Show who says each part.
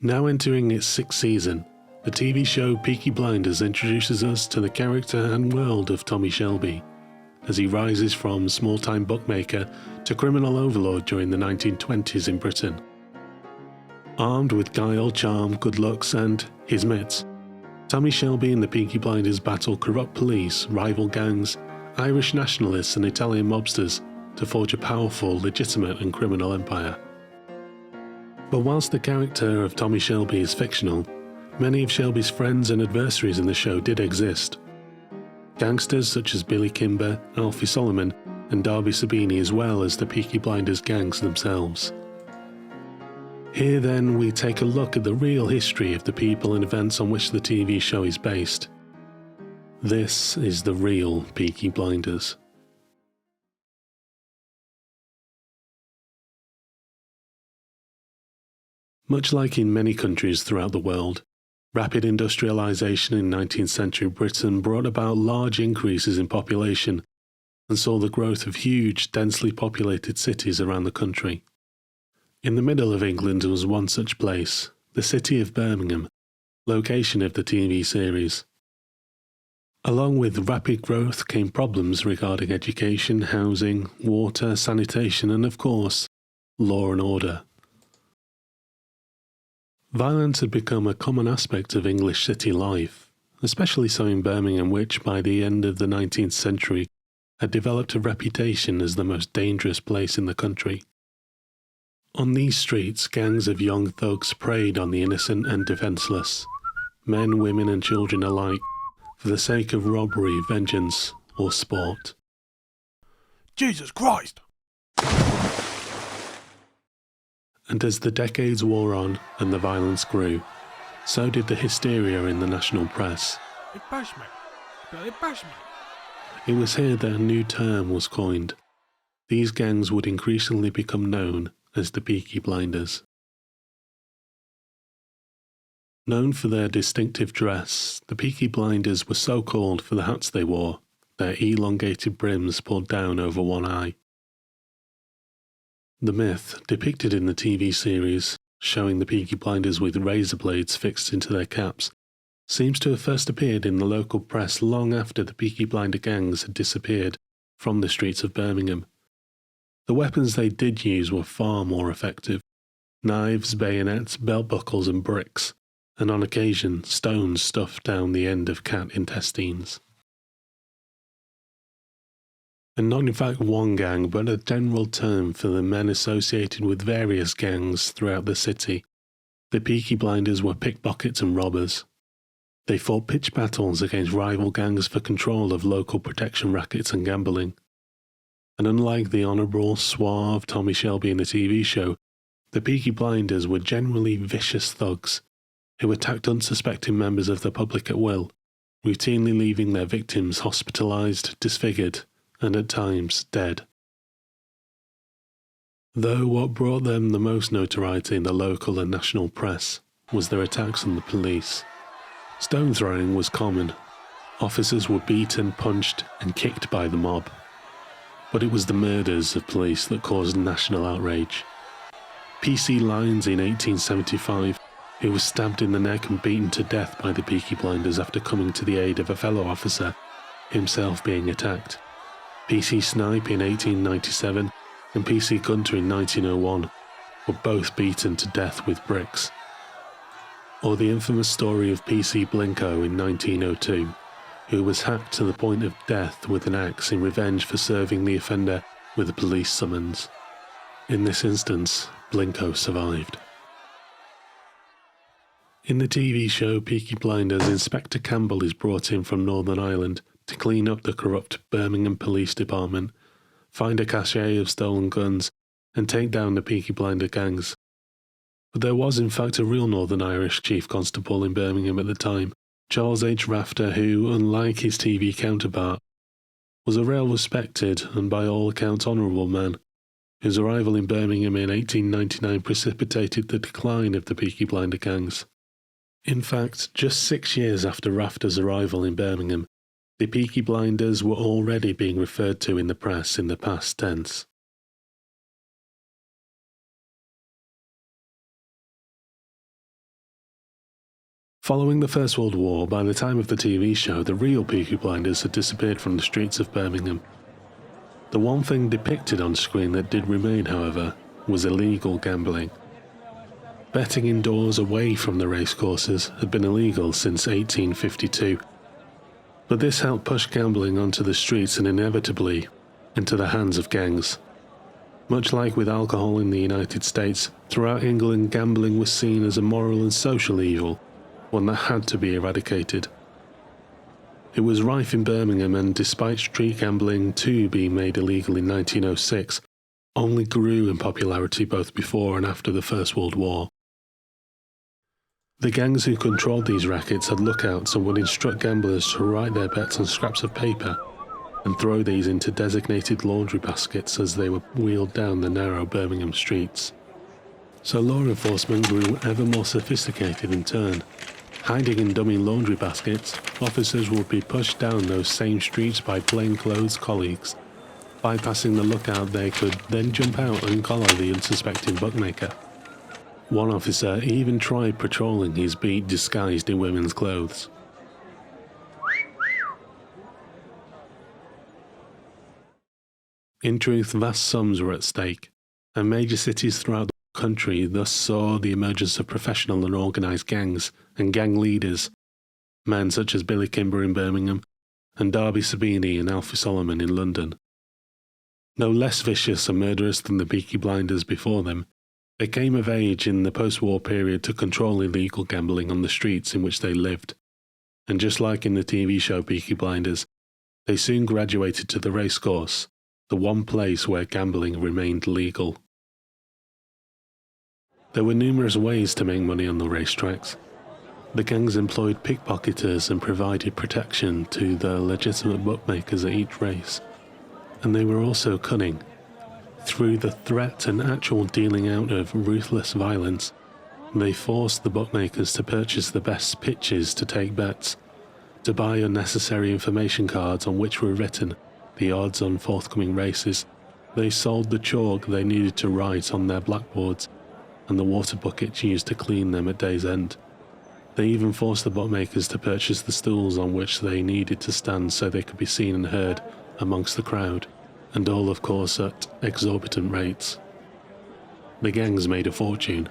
Speaker 1: Now entering its sixth season, the TV show Peaky Blinders introduces us to the character and world of Tommy Shelby, as he rises from small-time bookmaker to criminal overlord during the 1920s in Britain. Armed with guile, charm, good looks and his mitts, Tommy Shelby and the Peaky Blinders battle corrupt police, rival gangs, Irish nationalists and Italian mobsters to forge a powerful, legitimate and criminal empire. But whilst the character of Tommy Shelby is fictional, many of Shelby's friends and adversaries in the show did exist. Gangsters such as Billy Kimber, Alfie Solomon and Darby Sabini, as well as the Peaky Blinders gangs themselves. Here then we take a look at the real history of the people and events on which the TV show is based. This is the real Peaky Blinders. Much like in many countries throughout the world, rapid industrialisation in 19th century Britain brought about large increases in population and saw the growth of huge, densely populated cities around the country. In the middle of England was one such place, the city of Birmingham, location of the TV series. Along with rapid growth came problems regarding education, housing, water, sanitation and, of course, law and order. Violence had become a common aspect of English city life, especially so in Birmingham, which by the end of the 19th century had developed a reputation as the most dangerous place in the country. On these streets, gangs of young thugs preyed on the innocent and defenceless, men, women and children alike, for the sake of robbery, vengeance or sport.
Speaker 2: Jesus Christ!
Speaker 1: And as the decades wore on and the violence grew, so did the hysteria in the national press.
Speaker 2: It bashed me. It bashed me.
Speaker 1: It was here that a new term was coined. These gangs would increasingly become known as the Peaky Blinders. Known for their distinctive dress, the Peaky Blinders were so called for the hats they wore, their elongated brims pulled down over one eye. The myth, depicted in the TV series, showing the Peaky Blinders with razor blades fixed into their caps, seems to have first appeared in the local press long after the Peaky Blinder gangs had disappeared from the streets of Birmingham. The weapons they did use were far more effective: knives, bayonets, belt buckles and bricks, and on occasion stones stuffed down the end of cat intestines. And not in fact one gang, but a general term for the men associated with various gangs throughout the city. The Peaky Blinders were pickpockets and robbers. They fought pitched battles against rival gangs for control of local protection rackets and gambling. And unlike the honourable, suave Tommy Shelby in the TV show, the Peaky Blinders were generally vicious thugs who attacked unsuspecting members of the public at will, routinely leaving their victims hospitalised, disfigured, and at times dead. Though what brought them the most notoriety in the local and national press was their attacks on the police. Stone throwing was common. Officers were beaten, punched, and kicked by the mob. But it was the murders of police that caused national outrage. PC Lyons in 1875, who was stabbed in the neck and beaten to death by the Peaky Blinders after coming to the aid of a fellow officer, himself being attacked. PC Snipe in 1897 and PC Gunter in 1901 were both beaten to death with bricks. Or the infamous story of PC Blinko in 1902, who was hacked to the point of death with an axe in revenge for serving the offender with a police summons. In this instance, Blinko survived. In the TV show Peaky Blinders, Inspector Campbell is brought in from Northern Ireland to clean up the corrupt Birmingham Police Department, find a cache of stolen guns, and take down the Peaky Blinder gangs. But there was in fact a real Northern Irish Chief Constable in Birmingham at the time, Charles H. Rafter, who, unlike his TV counterpart, was a well-respected and by all accounts honourable man, whose arrival in Birmingham in 1899 precipitated the decline of the Peaky Blinder gangs. In fact, just 6 years after Rafter's arrival in Birmingham, the Peaky Blinders were already being referred to in the press in the past tense. Following the First World War, by the time of the TV show, the real Peaky Blinders had disappeared from the streets of Birmingham. The one thing depicted on screen that did remain, however, was illegal gambling. Betting indoors away from the racecourses had been illegal since 1852, but this helped push gambling onto the streets and inevitably into the hands of gangs. Much like with alcohol in the United States, throughout England gambling was seen as a moral and social evil, one that had to be eradicated. It was rife in Birmingham, and despite street gambling too being made illegal in 1906, only grew in popularity both before and after the First World War. The gangs who controlled these rackets had lookouts and would instruct gamblers to write their bets on scraps of paper and throw these into designated laundry baskets as they were wheeled down the narrow Birmingham streets. So law enforcement grew ever more sophisticated in turn. Hiding in dummy laundry baskets, officers would be pushed down those same streets by plainclothes colleagues. Bypassing the lookout, they could then jump out and collar the unsuspecting bookmaker. One officer even tried patrolling his beat disguised in women's clothes. In truth, vast sums were at stake, and major cities throughout the country thus saw the emergence of professional and organised gangs and gang leaders, men such as Billy Kimber in Birmingham and Darby Sabini and Alfie Solomon in London. No less vicious and murderous than the Peaky Blinders before them, they came of age in the post-war period to control illegal gambling on the streets in which they lived, and just like in the TV show Peaky Blinders, they soon graduated to the racecourse, the one place where gambling remained legal. There were numerous ways to make money on the racetracks. The gangs employed pickpocketers and provided protection to the legitimate bookmakers at each race, and they were also cunning. Through the threat and actual dealing out of ruthless violence, they forced the bookmakers to purchase the best pitches to take bets, to buy unnecessary information cards on which were written the odds on forthcoming races. They sold the chalk they needed to write on their blackboards and the water buckets used to clean them at day's end. They even forced the bookmakers to purchase the stools on which they needed to stand so they could be seen and heard amongst the crowd, and all of course at exorbitant rates. The gangs made a fortune.